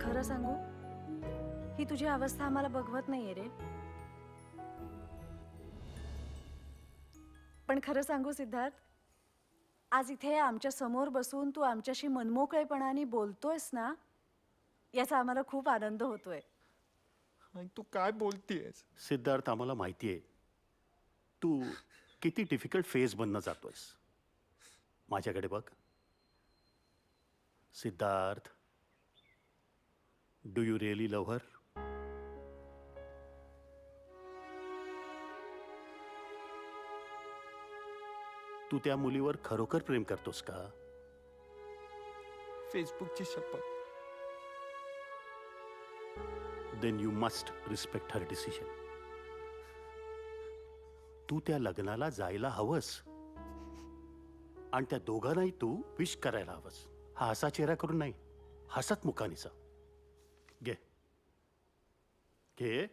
खरं सांगू, ही तुझी अवस्था आम्हाला बघवत नाहीये रे. पण खरं सांगू सिद्धार्थ, आज इथे आमच्या समोर बसून तू आमच्याशी मनमोकळेपणाने बोलतोयस ना, याचा आम्हाला खूप आनंद होतोय. आणि तू काय बोलतीयस? सिद्धार्थ, आम्हाला माहिती आहे तू किती डिफिकल्ट फेजमधनं जातोयस. माझ्याकडे बघ. Siddharth, do you really love her? तू त्या मुलीवर खरोखर प्रेम करतोस का? फेसबुकची शपथ. Then you must respect her decision. तू त्या लग्नाला जायला हवंस आणि त्या दोघांनाही तू विश करायला हवंस. हा असा चेहरा करून नाही, हसत मुखानीचा. घे घे.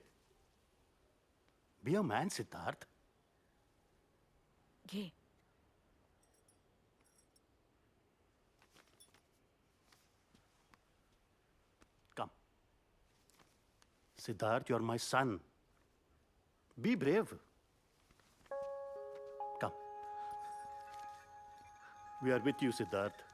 Be a man Siddharth. घे. Come. Siddharth, you're my son. Be brave. Come. We are with you, Siddharth.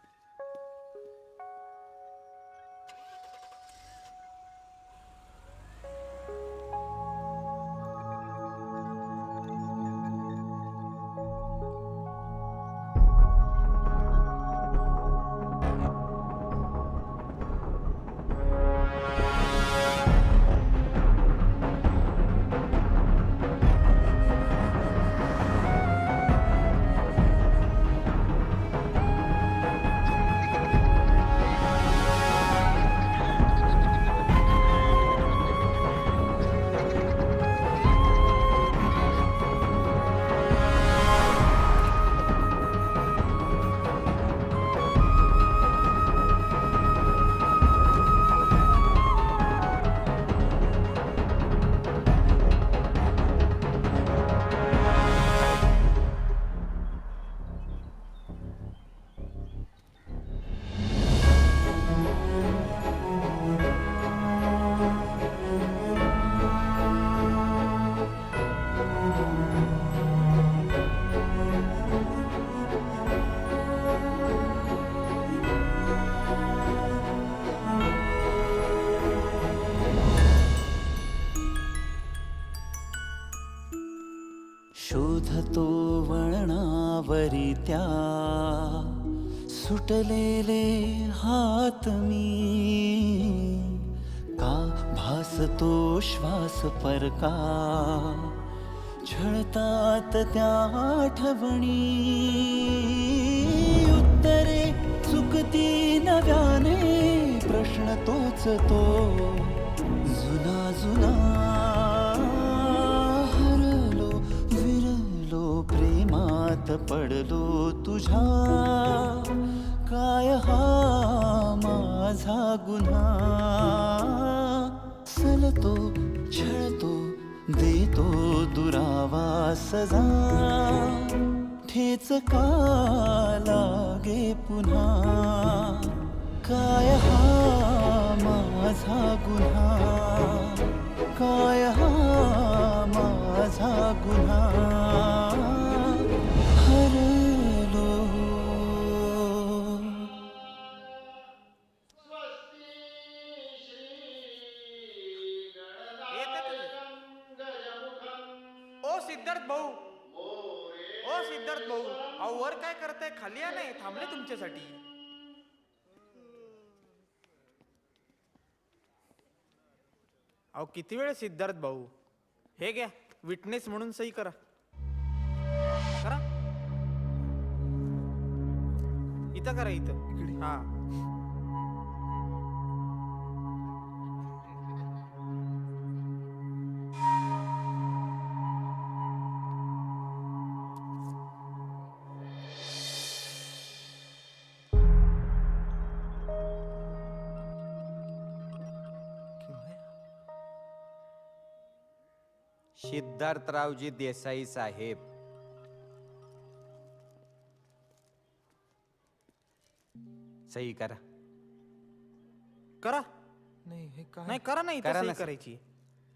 शोधतो वळणावरी त्या सुटलेले हात मी, का भासतो श्वास परका छळतात त्या आठवणी. उत्तरे चुकती नव्याने, प्रश्न तोच तो जुना जुना. प्रेमात पडलो तुझ्या, काय हा माझा गुन्हा. सलतो छळतो देतो दुरावा सजा, ठेच का लागे पुन्हा. काय हा माझा गुन्हा, काय हा माझा गुन्हा. हरलो. ओ सिद्धार्थ भाऊ, ओ सिद्धार्थ भाऊ, अहो वर काय करताय? खाली या नाही, थांबले तुमच्यासाठी. अहो किती वेळ सिद्धार्थ भाऊ, हे घ्या विटनेस म्हणून सही करा. करा इथं, करा इथं. हा सिद्धार्थरावजी देसाई साहेब. सही करा. करा. नाही हे काय नाही करा नाही करा सही ना. करायची.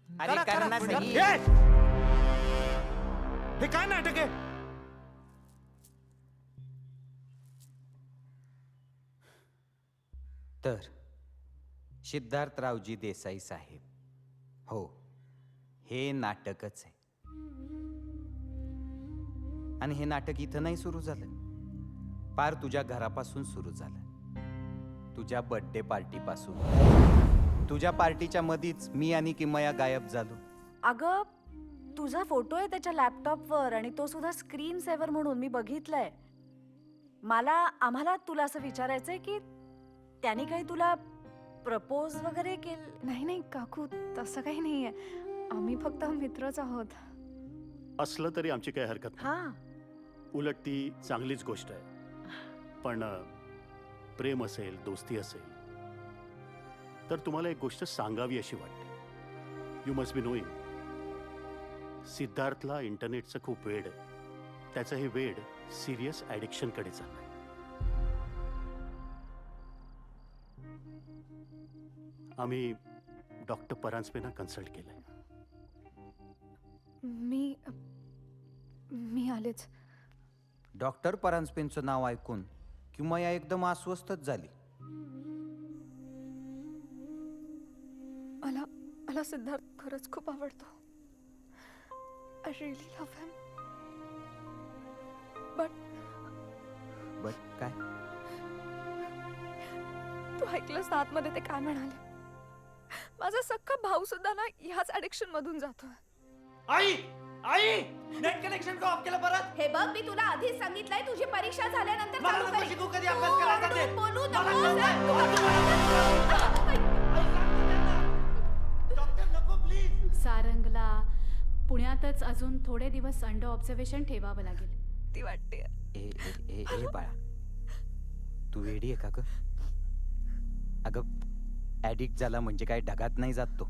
अरे करा, कर ना करा. सही. हे काय नाटक आहे? तर सिद्धार्थरावजी देसाई साहेब, हो, हे नाटकच आहे. आणि हे नाटक इथं नाही सुरू झालं, पार तुझ्या घरापासून सुरू झालं. तुझ्या बर्थडे पार्टीपासून. तुझ्या पार्टीच्या मधीच मी आणि किमया गायब झालो. अगं तुझा फोटो आहे त्याच्या लॅपटॉपवर आणि तो सुद्धा स्क्रीन सेव्हर म्हणून मी बघितलंय. आम्हाला तुला असं विचारायचंय की त्याने काही तुला प्रपोज वगैरे केलं? नाही नाही काकू, तसं काही नाहीये. आम्ही फक्त मित्रच आहोत. असलं तरी आमची काही हरकत नाही. हा, उलट ती चांगलीच गोष्ट आहे. पण प्रेम असेल, दोस्ती असेल तर तुम्हाला एक गोष्ट सांगावी अशी वाटते. यू मस्ट बी नोईंग, सिद्धार्थला इंटरनेटचं खूप वेड आहे. त्याचं हे वेड सिरियस ॲडिक्शनकडे चाललंय. आम्ही डॉक्टर परांजपेंना कन्सल्ट केलंय. मी आलेच. डॉक्टर परांजपेंचं नाव ऐकून किमया एकदम अस्वस्थच झाली. मला सिद्धार्थ खरंच खूप आवडतो. I really love him. But काय? तू ऐकलंस ना आतमध्ये ते काय म्हणाले? माझा सख्खा भाऊ सुद्धा ना ह्याच ऍडिक्शन मधून जातोय. आई आई नेट कनेक्शन का ऑफ केलं परत? हे बघ, मी तुला आधीच सांगितलंय तुझी परीक्षा झाल्यानंतर मला चालू नको करेन. शिकू कधी अभ्यास करायचा ते. बोलू मला नकोस. डॉक्टर नको प्लीज. सारंगला पुण्यातच अजून थोडे दिवस अंडर ऑब्झर्वेशन ठेवावं लागेल. ती वाटते. ए ए ए ए बाळा, तू वेडी आहे का ग? अगं ऍडिक्ट झाला म्हणजे काय ढगात नाही जात तो.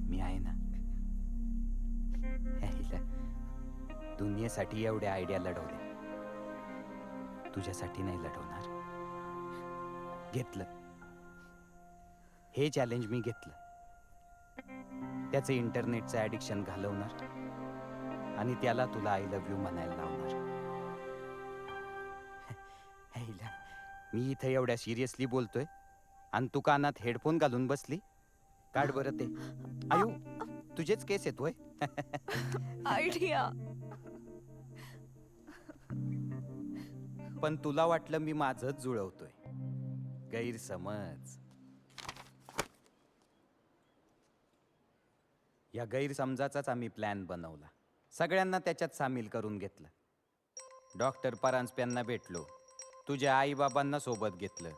मी आहे ना. ह्याला दुनियेसाठी एवढ्या आयडिया लढवल्या, तुझ्यासाठी नाही लढवणार. घेतलं हे चॅलेंज, मी घेतलं. त्याचं इंटरनेटचं ऍडिक्शन घालवणार आणि त्याला तुला आय लव्ह यू म्हणायला लावणार. ह्याला मी इथं एवढ्या सिरियसली बोलतोय आणि तू कानात हेडफोन घालून बसली. काढ बरं ते. आयु, तुझेच केस येतोय. आयडिया. पण तुला वाटलं मी माझंच जुळवतोय. गैरसमज. या गैरसमजाचाच आम्ही प्लॅन बनवला. सगळ्यांना त्याच्यात सामील करून घेतलं. डॉक्टर परांजपेंना भेटलो, तुझ्या आईबाबांना सोबत घेतलं.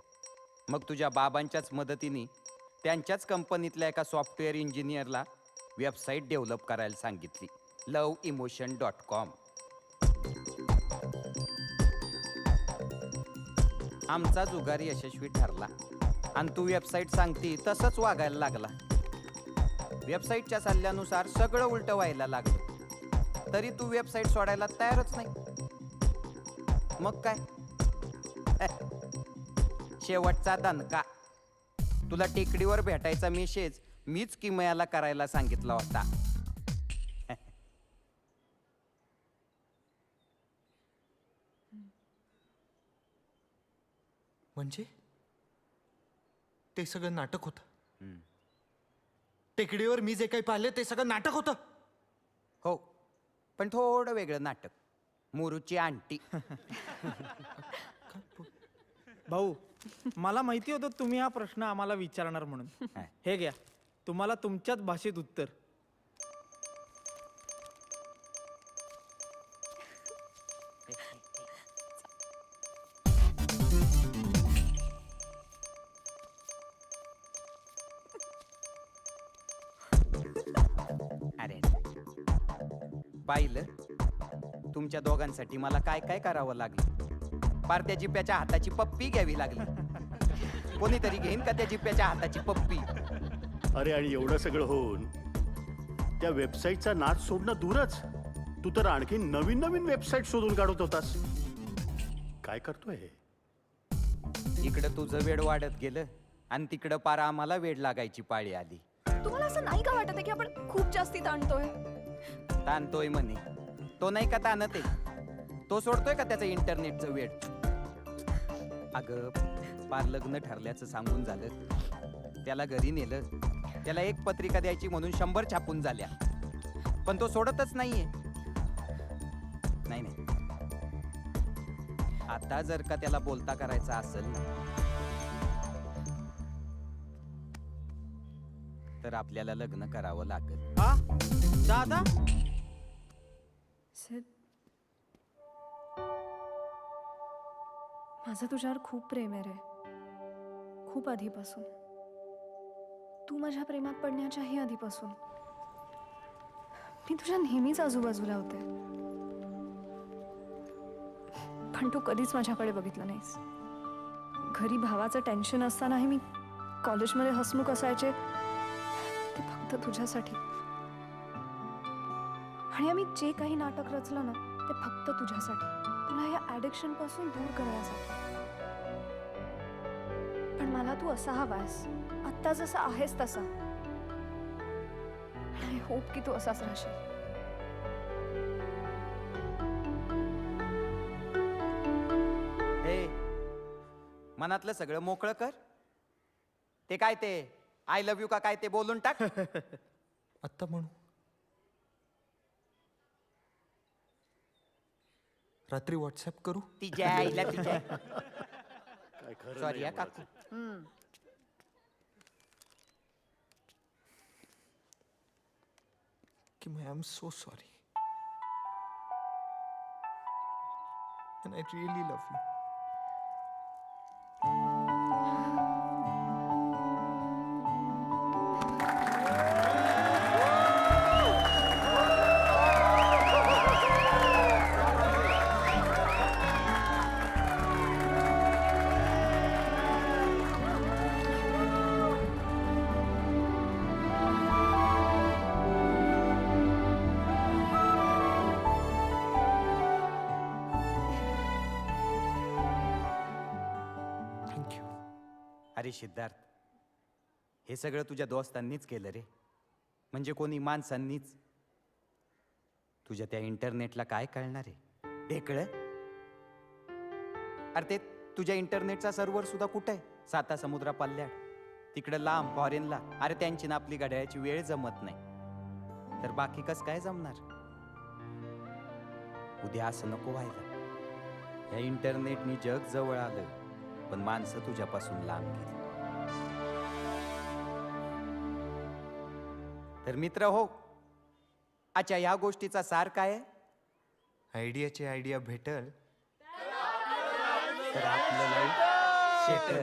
मग तुझ्या बाबांच्याच मदतीने त्यांच्याच कंपनीतल्या एका सॉफ्टवेअर इंजिनियरला वेबसाईट डेव्हलप करायला सांगितली, loveemotion.com. आमचा जुगार यशस्वी ठरला आणि तू वेबसाईट सांगती तसंच वागायला लागला. वेबसाईटच्या सल्ल्यानुसार सगळं उलटं व्हायला लागलं, तरी तू वेबसाईट सोडायला तयारच नाही. मग काय? शेवटचा दणका. तुला टेकडीवर भेटायचा मेसेज मीच किमयाला करायला सांगितला होता. म्हणजे ते सगळं नाटक होतं? टेकडीवर मी जे काही पाहिले ते सगळं नाटक होतं? हो, पण थोडं वेगळं नाटक. मुरुची आंटी. भाऊ, मला माहिती होतं तुम्ही हा प्रश्न आम्हाला विचारणार म्हणून. हे घ्या, तुम्हाला तुमच्याच भाषेत उत्तर. अरे पाहिलं, तुमच्या दोघांसाठी मला काय काय करावं लागलं. पार त्या जिप्याच्या हाताची पप्पी घ्यावी लागली. कोणीतरी घेईन का त्या जिप्याच्या हाताची पप्पी? अरे आणि एवढं सगळं होऊन त्या वेबसाईटचा नाच सोडणं दूरच, तू तर आणखी नवीन नवीन वेबसाईट शोधून काढत होतास. काय करतोय हे? इकडं तुझं वेळ वाढत गेलं आणि तिकडं पार आम्हाला वेड लागायची पाळी आली. तुम्हाला असं नाही का वाटत आहे की आपण खूप जास्ती ताणतोय? ताणतोय म्हणे, तो नाही का ताणत आहे? तो सोडतोय का त्याचं इंटरनेटचं वेड? अगं पार लग्न ठरल्याचं सांगून झालं, त्याला घरी नेलं, त्याला एक पत्रिका द्यायची म्हणून 100 छापून झाल्या, पण तो सोडतच नाहीये. नाही नाही, आता जर का त्याला बोलता करायचा असेल ना, तर आपल्याला लग्न करावं लागेल. हा दादा, सिद्ध, माझं तुझ्यावर खूप प्रेम आहे रे, खूप आधीपासून. तू माझ्या प्रेमात पडण्याच्याही आधीपासून. मी तुझ्या नेहमीच आजूबाजूला होते, पण तू कधीच माझ्याकडे बघितलं नाहीस. घरी भावाचं टेन्शन असतानाही मी कॉलेजमध्ये हसमुख असायचे, ते फक्त तुझ्यासाठी. आणि आम्ही जे काही नाटक रचलं ना, ते फक्त तुझ्यासाठी, तुला या ॲडिक्शन पासून दूर करण्यासाठी. पण मला तू असा हवास, आत्ता जसा आहेस तसा. आय होप की तू असाच राहशील. हे मनातलं सगळं मोकळं कर. ते काय ते आय लव्ह यू का काय ते बोलून टाक. आत्ता म्हणू? रात्री व्हॉट्सअप करू? तिच्या आईला तिच्या. काय खरं सॉरी नाही हा मुलाचं. काकू. Kim, I am so sorry. And I really love you. Thank you. अरे सिद्धार्थ, हे सगळं तुझ्या दोस्तांनीच केलं रे, म्हणजे कोणी माणसांनीच. तुझ्या त्या इंटरनेटला काय कळणार आहे? ढेकळं. अरे ते तुझ्या इंटरनेटचा सर्व्हर सुद्धा कुठं आहे? 7 समुद्रा पल्ल्याड, तिकडं लांब फॉरेनला. अरे त्यांची ना आपली घड्याळाची वेळ जमत नाही, तर बाकी कस काय जमणार? उद्या असं नको व्हायला. या इंटरनेटनी जग जवळ आलं, पण माणसं तुझ्यापासून लांब गेली. तर मित्र हो, अच्छा ह्या गोष्टीचा सार काय आहे? आयडियाची आयडिया भेटल तर आपलं लाईफ शेटर.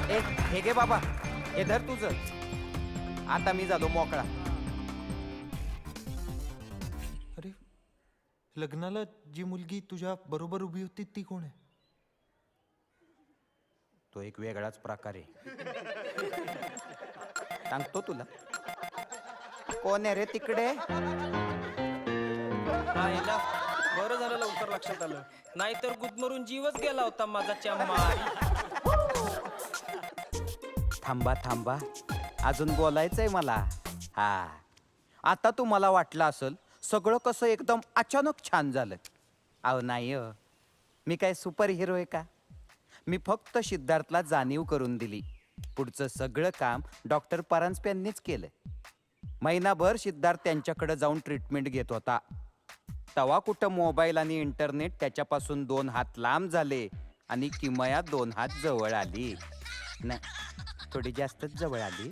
ए हे घे बाबा, हे धर तुझं. आता मी झालो मोकळा. अरे, लग्नाला जी मुलगी तुझ्या बरोबर उभी होती ती कोण आहे? तो एक वेगळाच प्रकार आहे, सांगतो तुला. कोण आहे रे तिकडे? आईला बरं झालं लवकर लक्षात आलं, नाहीतर गुदमरून जीवच गेला होता माझा चम्मारी. थांबा थांबा, अजून बोलायचंय मला. हा, आता तुम्हाला वाटलं असेल सगळं कसं एकदम अचानक छान झालं. अहो नाही हो, मी काय सुपर हिरो आहे का? मी फक्त सिद्धार्थला जाणीव करून दिली. पुढचं सगळं काम डॉक्टर परांजपेंनीच केलं. महिनाभर सिद्धार्थ त्यांच्याकडे जाऊन ट्रीटमेंट घेत होता. तवा कुठं मोबाईल आणि इंटरनेट त्याच्यापासून 2 हात लांब झाले आणि किमया 2 हात जवळ आली. नाही, थोडी जास्तच जवळ आली.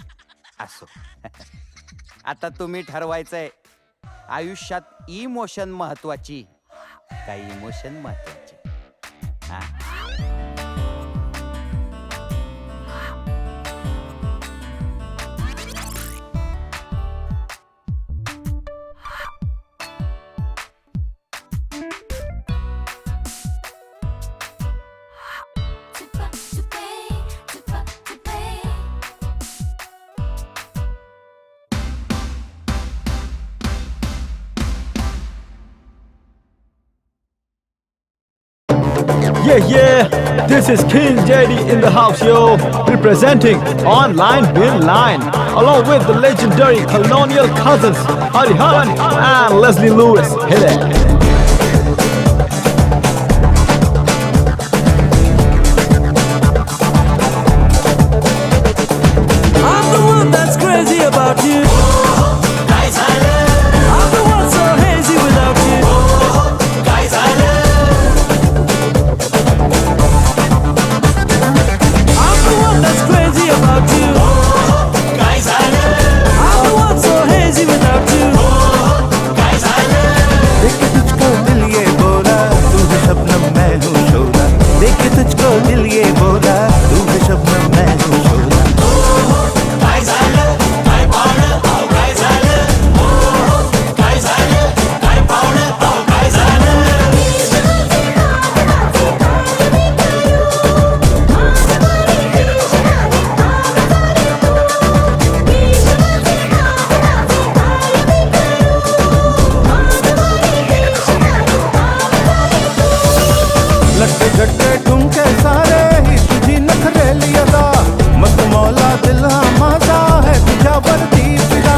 असो. आता तुम्ही ठरवायचंय, आयुष्यात इमोशन महत्वाची का इमोशन महत्वाची? हा, Yeah, this is King JD in the house, yo. Representing Online Bill Line, along with the legendary Colonial Cousins, Hariharan and Leslie Lewis. Hey there. I'm the one that's crazy about you. I'm the one so hazy without you. I'm the one that's crazy about you. I'm the one so hazy without you. देखे तुझको दिल ये बोला तू है शबनम मैं हूँ शोला देखे तुझको दिल ये बोला तू है शबनम मैं हूँ शोला लट्टे झट्टे ठुमके सारे ही तुझी नखरेली अदा मस्त मौला दिल हा माझा है तुझ्यावरती फिदा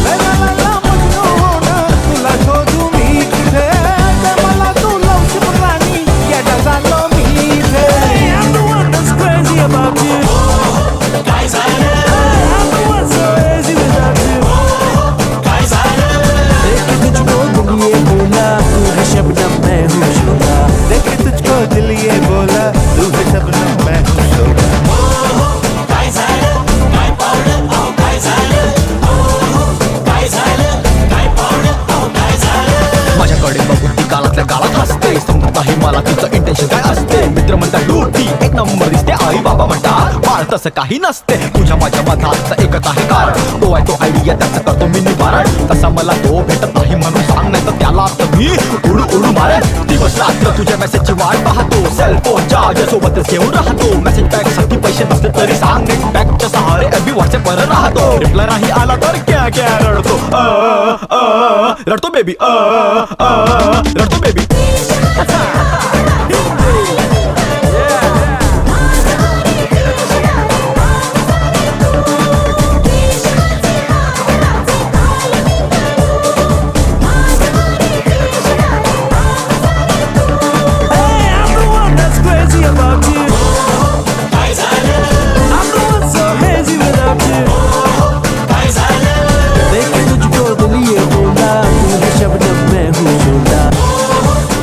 लैला लैला मजनू होणार तुला शोधू मी कुठे ते मला तू लवशिप राणी येडा झालो मी इथे I'm the one that's crazy about you. I'm the one so hazy without you. देखे तुझको दिल ये बोला तू है शबनम मैं हूँ शोला देखे तुझको दिल ये बोला तू है शबनम मैं हूँ शोला माझ्याकडे बघून ती गालातल्या गालात हसते समजत आहे मला तिचं इंटेन्शन काय असते मित्र म्हणतात डोटी एक नंबर दिसते आई बाबा म्हणतात बाळ तसं काही नसते तुझ्या माझ्या मधात एकच आहे कारण तो आहे तो आयडिया त्याचं करतो मी निवारण तसा मला तो भेटत नाही म्हणून सांग नाही तर त्याला तर मी उडू उडू मारे दिवस रात्र तुझ्या मेसेजची वाट पाहतो सेलफोन चार्जर सोबतच घेऊन राहतो मेसेज पॅक साठी पैसे नसले तरी सांग नेट पॅकच्या सहारे एबी व्हॉट्सअप वर राहतो रिप्लाय नाही आला तर क्या क्या रडतो रडतो बेबी रडतो बेबी देखे तुझको दिल ये बोला तू है शबनम मैं हूँ शोला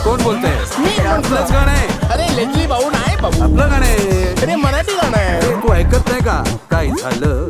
कोण बोलतंय आपलंच गाणं आहे. अरे लेटली भाऊ नाही भाऊ आपलं गाणं आहे. अरे मराठी गाणं आहे. तू ऐकत नाही का काय झालं